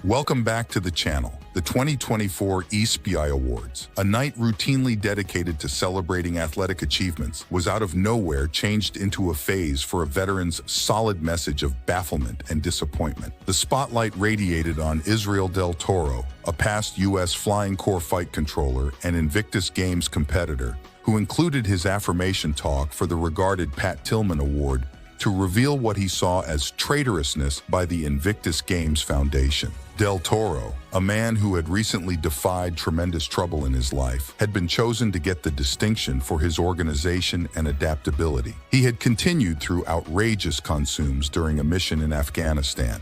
Welcome back to the channel. The 2024 ESPY Awards, a night routinely dedicated to celebrating athletic achievements, was out of nowhere changed into a phase for a veteran's solid message of bafflement and disappointment. The spotlight radiated on Israel Del Toro, a past U.S. Flying Corps fight controller and Invictus Games competitor, who included his affirmation talk for the regarded Pat Tillman Award to reveal what he saw as traitorousness by the Invictus Games Foundation. Del Toro, a man who had recently defied tremendous trouble in his life, had been chosen to get the distinction for his organization and adaptability. He had continued through outrageous consumes during a mission in Afghanistan,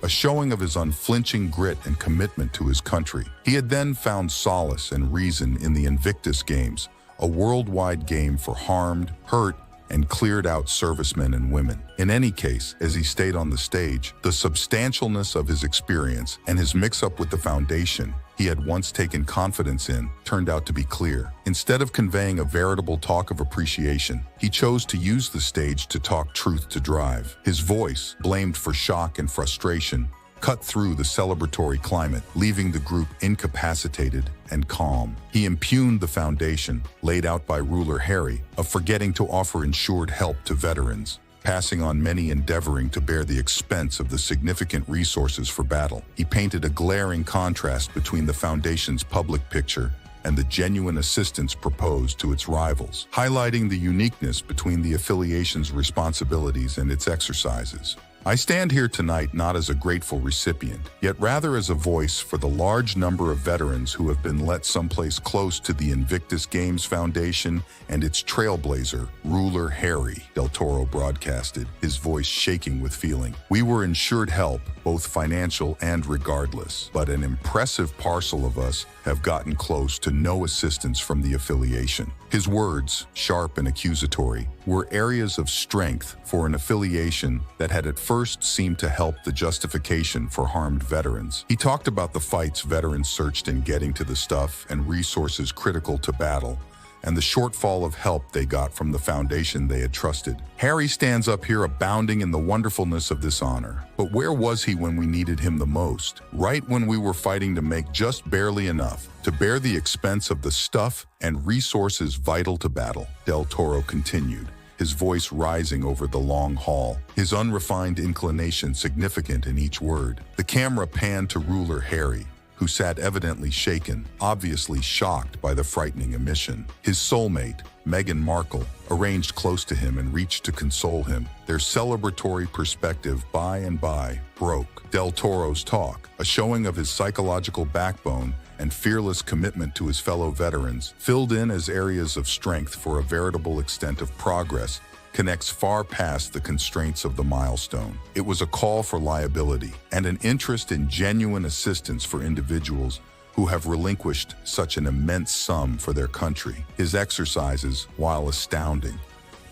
a showing of his unflinching grit and commitment to his country. He had then found solace and reason in the Invictus Games, a worldwide game for harmed, hurt, and cleared out servicemen and women. In any case, as he stayed on the stage, the substantialness of his experience and his mix-up with the foundation he had once taken confidence in turned out to be clear. Instead of conveying a veritable talk of appreciation, he chose to use the stage to talk truth to drive. His voice, blamed for shock and frustration, cut through the celebratory climate, leaving the group incapacitated and calm. He impugned the foundation, laid out by Ruler Harry, of forgetting to offer insured help to veterans, passing on many endeavoring to bear the expense of the significant resources for battle. He painted a glaring contrast between the foundation's public picture and the genuine assistance proposed to its rivals, highlighting the uniqueness between the affiliation's responsibilities and its exercises. I stand here tonight not as a grateful recipient, yet rather as a voice for the large number of veterans who have been let someplace close to the Invictus Games Foundation and its trailblazer, Ruler Harry, Del Toro broadcasted, his voice shaking with feeling. We were insured help, both financial and regardless, but an impressive parcel of us have gotten close to no assistance from the affiliation. His words, sharp and accusatory, were areas of strength for an affiliation that had at first seemed to help the justification for harmed veterans. He talked about the fights veterans searched in getting to the stuff and resources critical to battle, and the shortfall of help they got from the foundation they had trusted. Harry stands up here abounding in the wonderfulness of this honor. But where was he when we needed him the most? Right when we were fighting to make just barely enough to bear the expense of the stuff and resources vital to battle, Del Toro continued, his voice rising over the long haul, his unrefined inclination significant in each word. The camera panned to Ruler Harry, who sat evidently shaken, obviously shocked by the frightening omission. His soulmate, Meghan Markle, arranged close to him and reached to console him. Their celebratory perspective by and by broke Del Toro's talk, a showing of his psychological backbone and fearless commitment to his fellow veterans, filled in as areas of strength for a veritable extent of progress, connects far past the constraints of the milestone. It was a call for liability and an interest in genuine assistance for individuals who have relinquished such an immense sum for their country. His exercises, while astounding,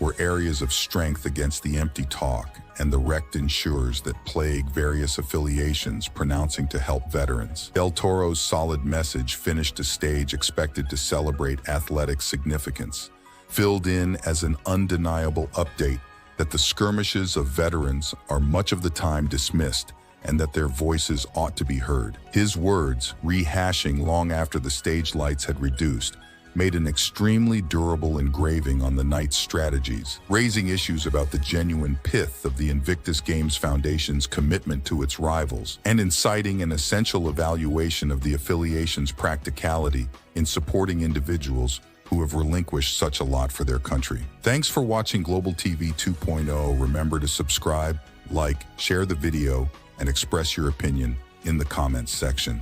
were areas of strength against the empty talk and the wrecked insurers that plague various affiliations pronouncing to help veterans. Del Toro's solid message finished a stage expected to celebrate athletic significance, filled in as an undeniable update that the skirmishes of veterans are much of the time dismissed and that their voices ought to be heard. His words, rehashing long after the stage lights had reduced, made an extremely durable engraving on the night's strategies, raising issues about the genuine pith of the Invictus Games Foundation's commitment to its rivals, and inciting an essential evaluation of the affiliation's practicality in supporting individuals who have relinquished such a lot for their country. Thanks for watching Global TV 2.0. Remember to subscribe, like, share the video, and express your opinion in the comments section.